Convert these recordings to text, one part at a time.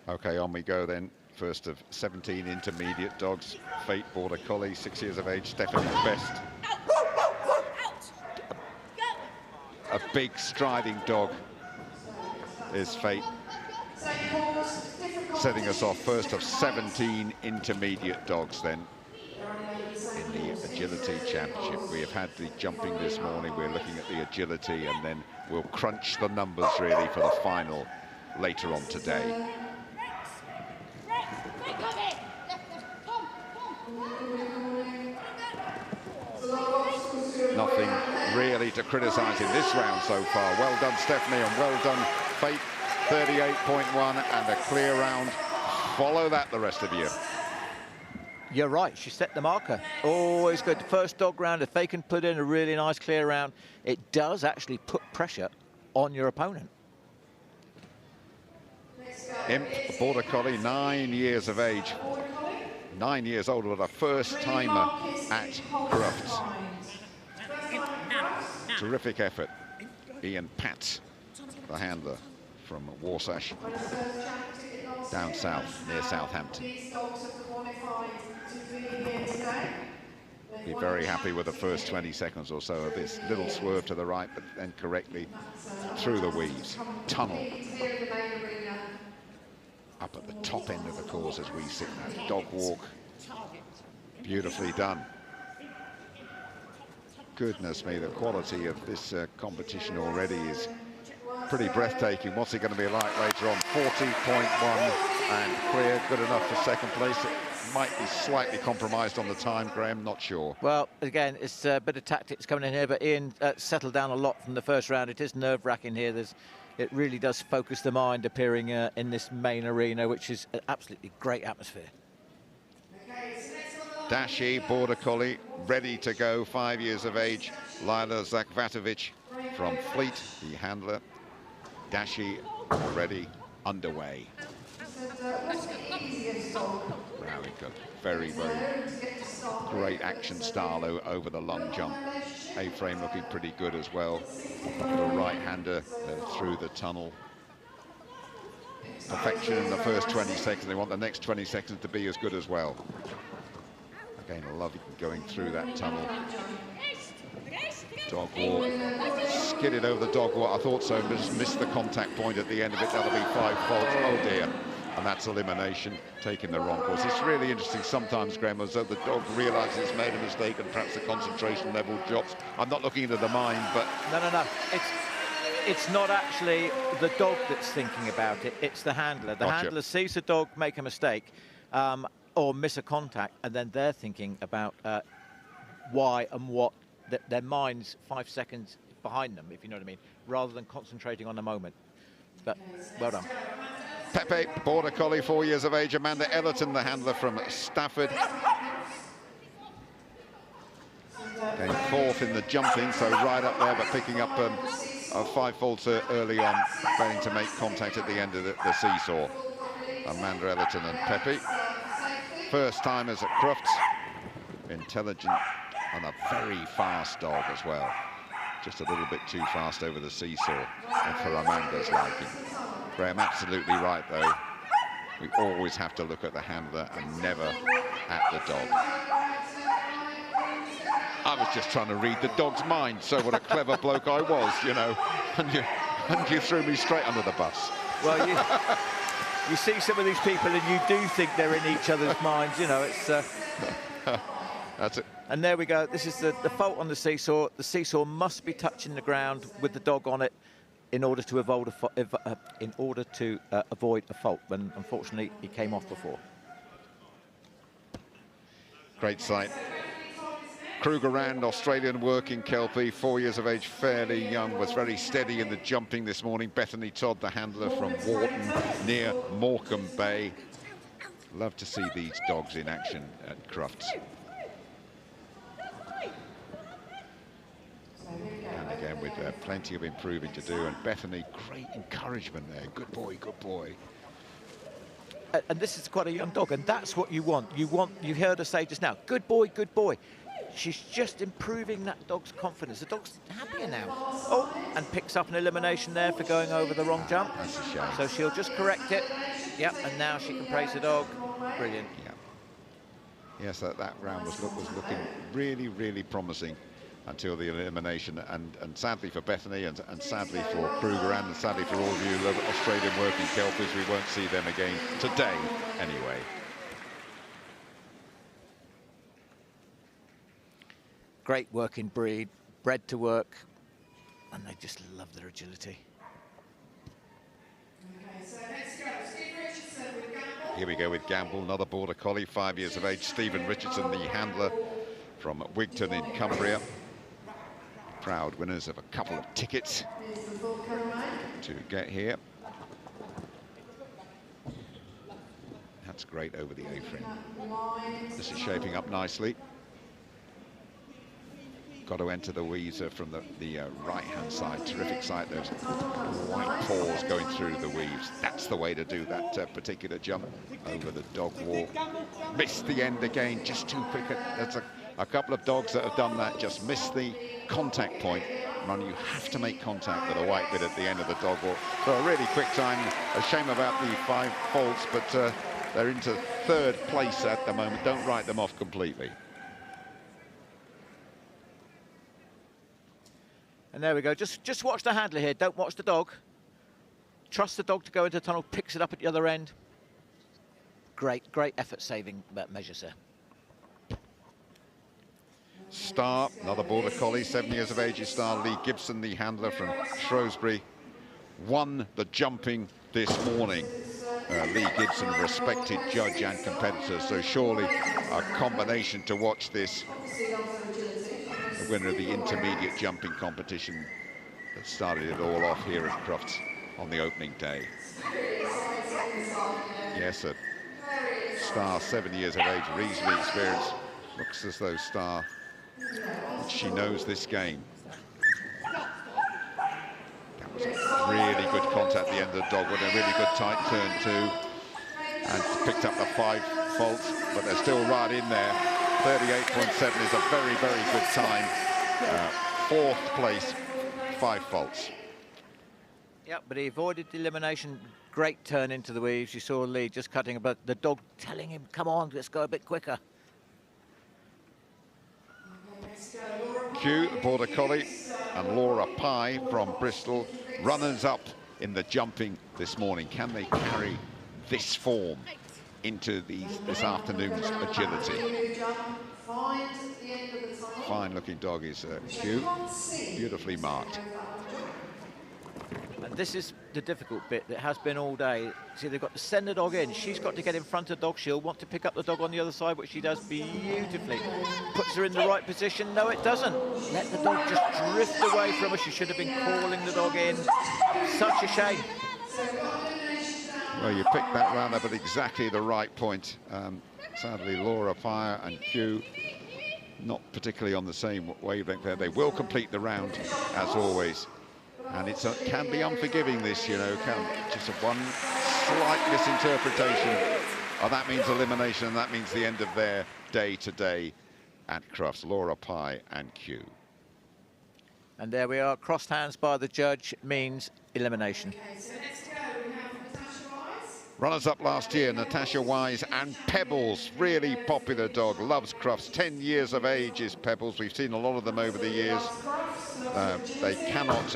Okay, on we go then. First of 17 intermediate dogs. Fate Border Collie, 6 years of age, Stephanie's best. A big striding dog is Fate. Setting us off first of 17 intermediate dogs then in the Agility Championship. We have had the jumping this morning, we're looking at the agility, and then we'll crunch the numbers really for the final later on today. Nothing really to criticise in this round so far. Well done, Stephanie, and well done, Fate. 38.1 and a clear round. Follow that, the rest of you. You're right, she set the marker. Always good. First dog round, if they can put in a really nice clear round, it does actually put pressure on your opponent. Imp, Border Collie, 9 years of age. 9 years old, but a first timer at Crufts. Terrific effort. Ian Pat, the handler from Warsash, down south, near Southampton. Be very happy with the first 20 seconds or so of this little swerve to the right, but then correctly through the weaves. Tunnel. Up at the top end of the course as we sit now. Dog walk. Beautifully done. Goodness me, the quality of this competition already is pretty breathtaking. What's it going to be like later on? 40.1 and clear, good enough for second place. It might be slightly compromised on the time, Graham, not sure. Well, again, it's a bit of tactics coming in here, but Ian settled down a lot from the first round. It is nerve-wracking here. It really does focus the mind appearing in this main arena, which is an absolutely great atmosphere. Dashi, Border Collie, ready to go, 5 years of age. Lila Zakvatovic from Fleet, the handler. Dashi already underway. Very good. Very, very great action style over the long jump. A-frame looking pretty good as well. The right-hander through the tunnel. Perfection in the first 20 seconds. They want the next 20 seconds to be as good as well. Again, I love going through that tunnel. Dog walk. Skidded over the dog walk. I thought so, but missed the contact point at the end of it. That'll be 5 faults. Oh dear. And that's elimination, taking the wrong course. It's really interesting sometimes, Graham, as though the dog realises it's made a mistake and perhaps the concentration level drops. I'm not looking into the mind, but... No. It's not actually the dog that's thinking about it, it's the handler. The handler sees the dog make a mistake or miss a contact, and then they're thinking about why and what, their mind's 5 seconds behind them, if you know what I mean, rather than concentrating on the moment. But well done. Pepe, Border Collie, 4 years of age. Amanda Ellerton, the handler from Stafford. Came fourth in the jumping, so right up there, but picking up 5 faults early on, failing to make contact at the end of the seesaw. Amanda Ellerton and Pepe. First timers at Crufts. Intelligent and a very fast dog as well. Just a little bit too fast over the seesaw, and for Amanda's liking. Graham, absolutely right, though. We always have to look at the handler and never at the dog. I was just trying to read the dog's mind, so what a clever bloke I was, you know. And you threw me straight under the bus. Well, you see some of these people and you do think they're in each other's minds, you know, it's... That's it. And there we go. This is the fault on the seesaw. The seesaw must be touching the ground with the dog on it in order to avoid a fault. When unfortunately he came off before. Great sight. Krugerrand, Australian working Kelpie, 4 years of age, fairly young, was very steady in the jumping this morning. Bethany Todd, the handler from Wharton, near Morecambe Bay. Love to see these dogs in action at Crufts. And again, with plenty of improving to do, and Bethany, great encouragement there. Good boy, good boy. And this is quite a young dog, and that's what you want. You heard her say just now, good boy, good boy. She's just improving that dog's confidence. The dog's happier now. Oh, and picks up an elimination there for going over the wrong jump. That's a shame. So she'll just correct it. Yep, and now she can praise the dog. Brilliant. Yeah. Yes, that round was looking really, really promising until the elimination, and sadly for Bethany, and sadly for Kruger, and sadly for all of you Australian working Kelpies, we won't see them again today anyway. Great working breed, bred to work, and they just love their agility. Here we go with Gamble, another Border Collie, 5 years of age. Stephen Richardson, the handler from Wigton in Cumbria. Proud winners of a couple of tickets to get here. That's great over the A-frame. This is shaping up nicely. Got to enter the weaves from the right-hand side. Terrific sight, those white paws going through the weaves. That's the way to do that particular jump over the dog wall. Missed the end again, just too quick. That's a couple of dogs that have done that, just missed the contact point. Ron, you have to make contact with a white bit at the end of the dog wall. So a really quick time. A shame about the 5 faults, but they're into 3rd place at the moment. Don't write them off completely. And there we go. Just watch the handler here. Don't watch the dog. Trust the dog to go into the tunnel, picks it up at the other end. Great effort-saving measures there. Star, another Border Collie, 7 years of age is Star. Lee Gibson, the handler from Shrewsbury, won the jumping this morning. Lee Gibson, respected judge and competitor, so surely a combination to watch this. The winner of the intermediate jumping competition that started it all off here at Crufts on the opening day. Yes, a Star, 7 years of age, reasonably experienced. Looks as though Star, she knows this game. That was a really good contact at the end of the dog with a really good tight turn too, and picked up the 5 faults, but they're still right in there. 38.7 is a very, very good time. 4th place, 5 faults. Yep, but he avoided the elimination. Great turn into the weaves. You saw Lee just cutting, but the dog telling him, come on, let's go a bit quicker. Q, Border Collie, and Laura Pye from Bristol, runners-up in the jumping this morning. Can they carry this form into this afternoon's agility? Fine-looking dog is Q, beautifully marked. And this is the difficult bit that has been all day. See, they've got to send the dog in. She's got to get in front of the dog. She'll want to pick up the dog on the other side, which she does beautifully. Puts her in the right position. No, it doesn't. Let the dog just drift away from her. She should have been calling the dog in. Such a shame. Well, you picked that round up at exactly the right point. Sadly, Laura Pye and Q not particularly on the same wavelength there. They will complete the round, as always. And it can be unforgiving, this, you know, just one slight misinterpretation. Oh, that means elimination, and that means the end of their day today at Crufts. Laura Pye and Q. And there we are, crossed hands by the judge means elimination. Okay, so next to go, we have Natasha Wise. Runners-up last year, Natasha Wise and Pebbles. Really popular dog, loves Crufts. 10 years of age is Pebbles. We've seen a lot of them over the years. They cannot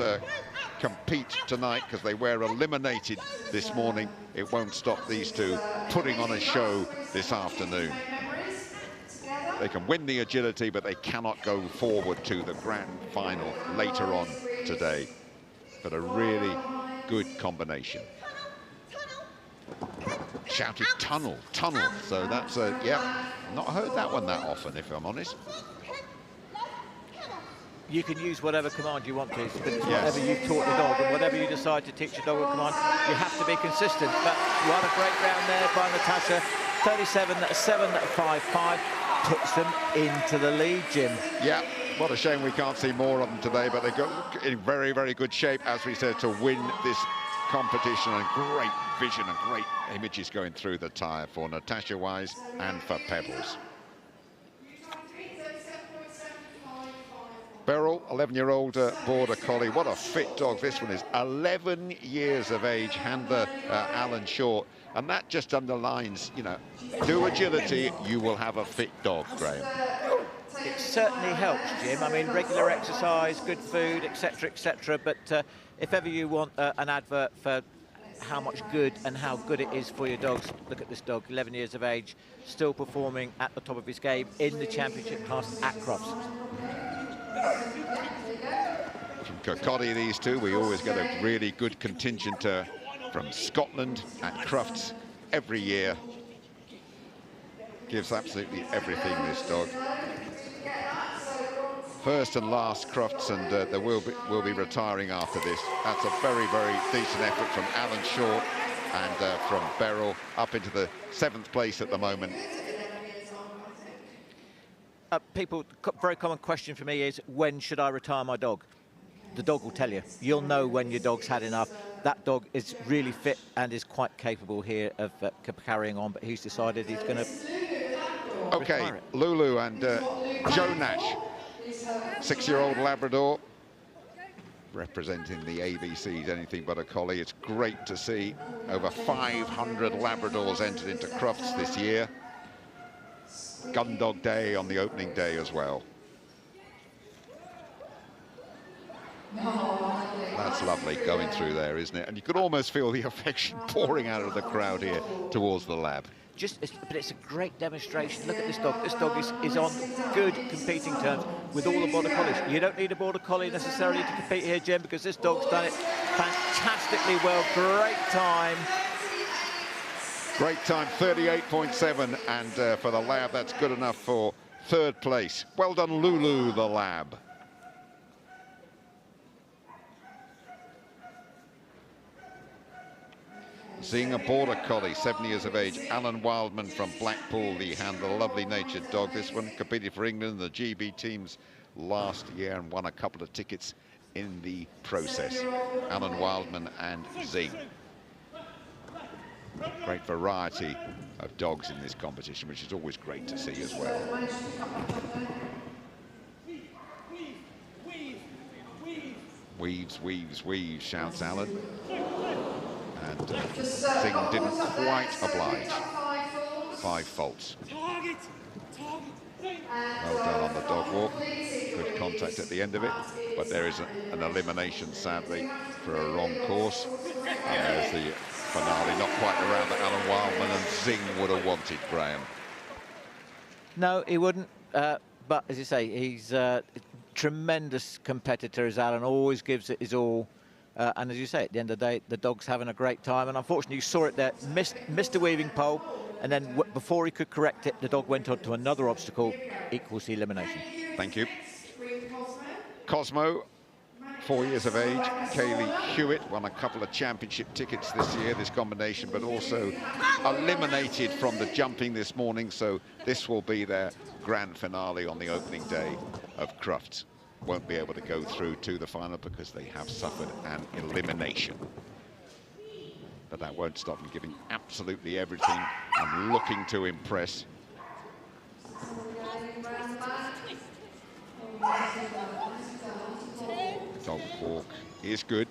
compete tonight because they were eliminated this morning. It won't stop these two putting on a show this afternoon. They can win the agility, but they cannot go forward to the grand final later on today. But a really good combination. Shouted tunnel. So that's a, yeah, not heard that one that often, if I'm honest. You can use whatever command you want to, but it's Yes. whatever you've taught the dog, and whatever you decide to teach your dog a command, you have to be consistent. But what a great round there by Natasha. 37.755 puts them into the lead, Jim. Yeah, what a shame we can't see more of them today, but they got in very, very good shape, as we said, to win this competition, and great vision and great images going through the tyre for Natasha Wise and for Pebbles. Beryl, 11-year-old Border Collie. What a fit dog this one is. 11 years of age, handler Alan Short. And that just underlines, you know, do agility, you will have a fit dog, Graham. It certainly helps, Jim. I mean, regular exercise, good food, etc., etc. But if ever you want an advert for how much good and how good it is for your dogs, look at this dog, 11 years of age, still performing at the top of his game in the championship class at Crufts. From Kirkcaldy, these two, we always get a really good contingent from Scotland at Crufts every year. Gives absolutely everything, this dog. First and last Crufts, and they will be retiring after this. That's a very, very decent effort from Alan Short and from Beryl, up into the 7th place at the moment. Very common question for me is, when should I retire my dog? The dog will tell you. You'll know when your dog's had enough. That dog is really fit and is quite capable here of carrying on, but he's decided he's going to retire it. Lulu and Joe Nash, 6-year-old Labrador, representing the ABC's Anything But a Collie. It's great to see over 500 Labradors entered into Crufts this year. Gun Dog Day on the opening day as well. That's lovely going through there, isn't it? And you could almost feel the affection pouring out of the crowd here towards the lab. But it's a great demonstration. Look at this dog. This dog is on good competing terms with all the Border Collies. You don't need a Border Collie necessarily to compete here, Jim, because this dog's done it fantastically well. Great time. Great time, 38.7, and for the lab, that's good enough for 3rd place. Well done, Lulu, the lab. Seeing a Border Collie, 7 years of age, Alan Wildman from Blackpool, the handler, lovely-natured dog. This one competed for England, the GB teams last year, and won a couple of tickets in the process. Alan Wildman and Zing. Great variety of dogs in this competition, which is always great to see as well. Weaves, weaves, weaves, shouts Alan. And Zing didn't quite oblige. 5 faults. Well done on the dog walk. Good contact at the end of it, but there is an elimination, sadly, for a wrong course. And there's the finale, not quite around that Alan Wildman and Zing would have wanted, Graham. No, he wouldn't. But as you say, he's a tremendous competitor, as Alan always gives it his all. And as you say, at the end of the day, the dog's having a great time. And unfortunately, you saw it there, missed the weaving pole. And then before he could correct it, the dog went on to another obstacle, equals the elimination. Thank you. Cosmo, 4 years of age. Kaylee Hewitt won a couple of championship tickets this year, this combination, but also eliminated from the jumping this morning. So this will be their grand finale on the opening day of Crufts. Won't be able to go through to the final because they have suffered an elimination. But that won't stop them giving absolutely everything and looking to impress. Dog walk is good.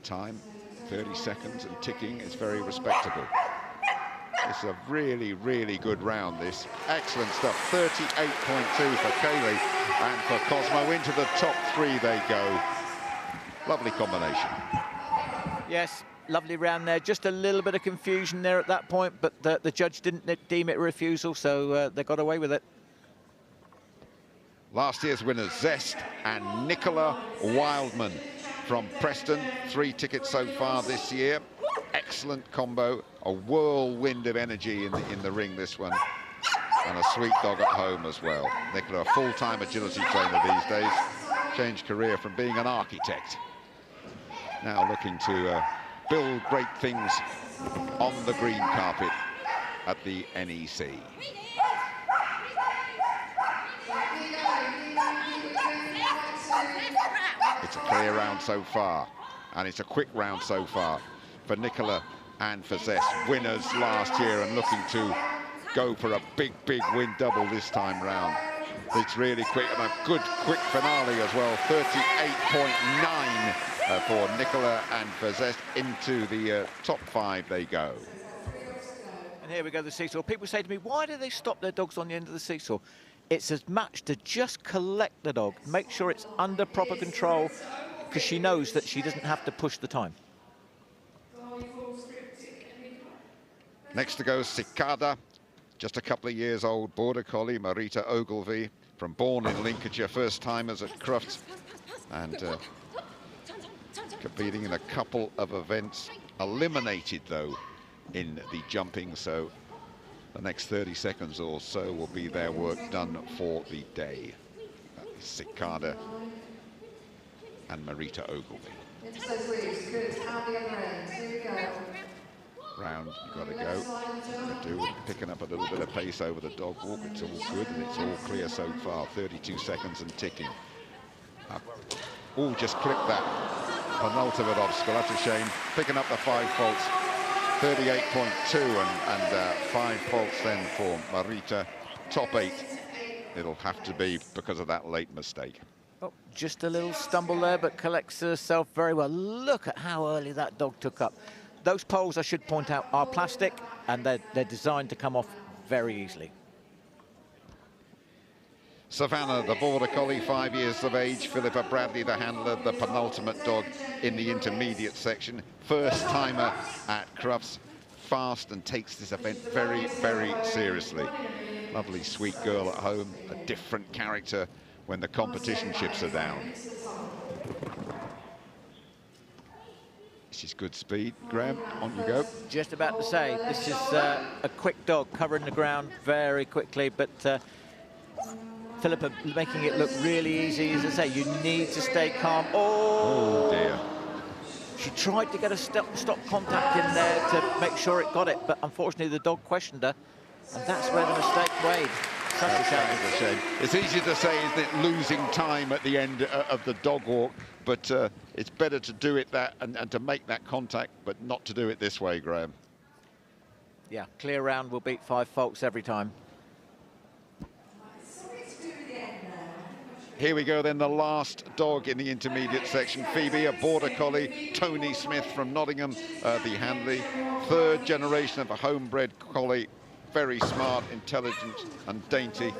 Time, 30 seconds and ticking is very respectable. It's a really, really good round, this. Excellent stuff. 38.2 for Kaylee, and for Cosmo into the top 3 they go. Lovely combination. Yes, lovely round there. Just a little bit of confusion there at that point, but the judge didn't deem it a refusal, so they got away with it. Last year's winners, Zest and Nicola Wildman from Preston. 3 tickets so far this year. Excellent combo, a whirlwind of energy in the ring, this one, and a sweet dog at home as well. Nicola, a full-time agility trainer these days, changed career from being an architect. Now looking to build great things on the green carpet at the NEC. It's a clear round so far, and it's a quick round so far for Nicola and for Zest, winners last year and looking to go for a big, big win double this time round. It's really quick, and a good quick finale as well. 38.9 for Nicola and Verzest. Into the top 5 they go. And here we go, the seesaw. People say to me, why do they stop their dogs on the end of the seesaw? It's as much to just collect the dog, make sure it's under proper control, because she knows that she doesn't have to push the time. Next to go, Cicada, just a couple of years old, Border Collie, Marita Ogilvie, from Bourne in Lincolnshire, first timers at Crufts, and competing in a couple of events, eliminated though in the jumping, so the next 30 seconds or so will be their work done for the day. Cicada and Marita Ogilvie. Round, got to go. Picking up a little bit of pace over the dog walk. It's all good and it's all clear so far. 32 seconds and ticking. Oh, just clipped that penultimate obstacle. That's a shame. Picking up the 5 faults. 38.2 and 5 faults then for Marita. Top 8. It'll have to be because of that late mistake. Oh, just a little stumble there, but collects herself very well. Look at how early that dog took up. Those poles, I should point out, are plastic, and they're designed to come off very easily. Savannah, the Border Collie, 5 years of age. Philippa Bradley, the handler, the penultimate dog in the intermediate section. First timer at Crufts. Fast and takes this event very, very seriously. Lovely, sweet girl at home. A different character when the competition chips are down. She's good speed. Graham, on you go. Just about to say, this is a quick dog covering the ground very quickly, but Philippa making it look really easy. As I say, you need to stay calm. Oh dear. She tried to get a stop contact in there to make sure it got it, but unfortunately the dog questioned her, and that's where the mistake made. Such a shame. It's easy to say, isn't it, losing time at the end of the dog walk, but it's better to do it and to make that contact, but not to do it this way, Graham. Yeah, clear round will beat 5 faults every time. Here we go then, the last dog in the intermediate section. Phoebe, a Border Collie. Tony Smith from Nottingham, the handler. 3rd generation of a homebred collie. Very smart, intelligent and dainty.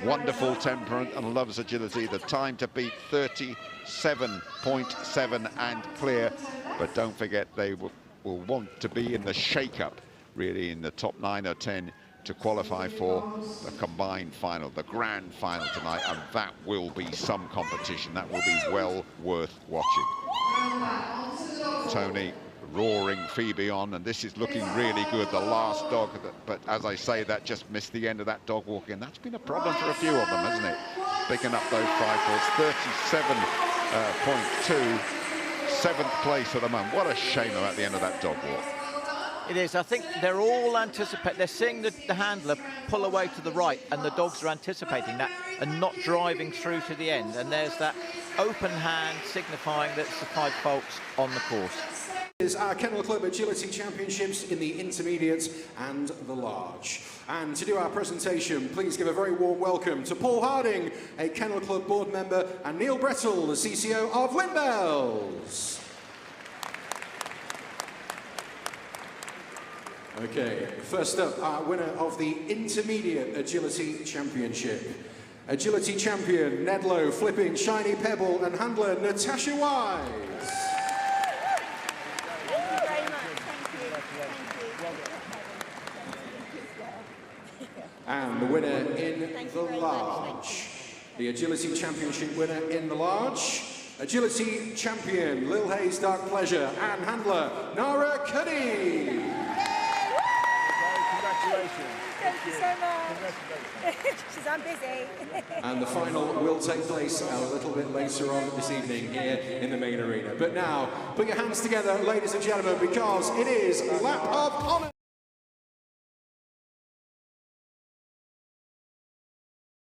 Wonderful temperament and loves agility. The time to beat 37.7 and clear. But don't forget, they will want to be in the shake-up, really, in the top 9 or 10 to qualify for the combined final, the grand final tonight, and that will be some competition. That will be well worth watching. Tony roaring Phoebe on, and this is looking really good. The last dog, but as I say, that just missed the end of that dog walk in. That's been a problem for a few of them, hasn't it? Picking up those 5 faults. 37.2, 7th place at the moment. What a shame about the end of that dog walk. It is. I think they're all anticipating. They're seeing the handler pull away to the right, and the dogs are anticipating that and not driving through to the end. And there's that open hand signifying that it's the 5 faults on the course. Is our Kennel Club Agility Championships in the intermediate and the large. And to do our presentation, please give a very warm welcome to Paul Harding, a Kennel Club board member, and Neil Brettle, the CCO of Windbells. Okay, first up, our winner of the Intermediate Agility Championship. Agility champion, Nedlow, flipping Shiny Pebble, and handler Natasha Wise. And the winner in the large. The Agility Championship winner in the large. Agility champion, Lil Hayes Dark Pleasure, and handler Nara Cuddy. Thank you so much. Because I'm busy. And the final will take place a little bit later on this evening here in the main arena. But now, put your hands together, ladies and gentlemen, because it is Lap of Honour.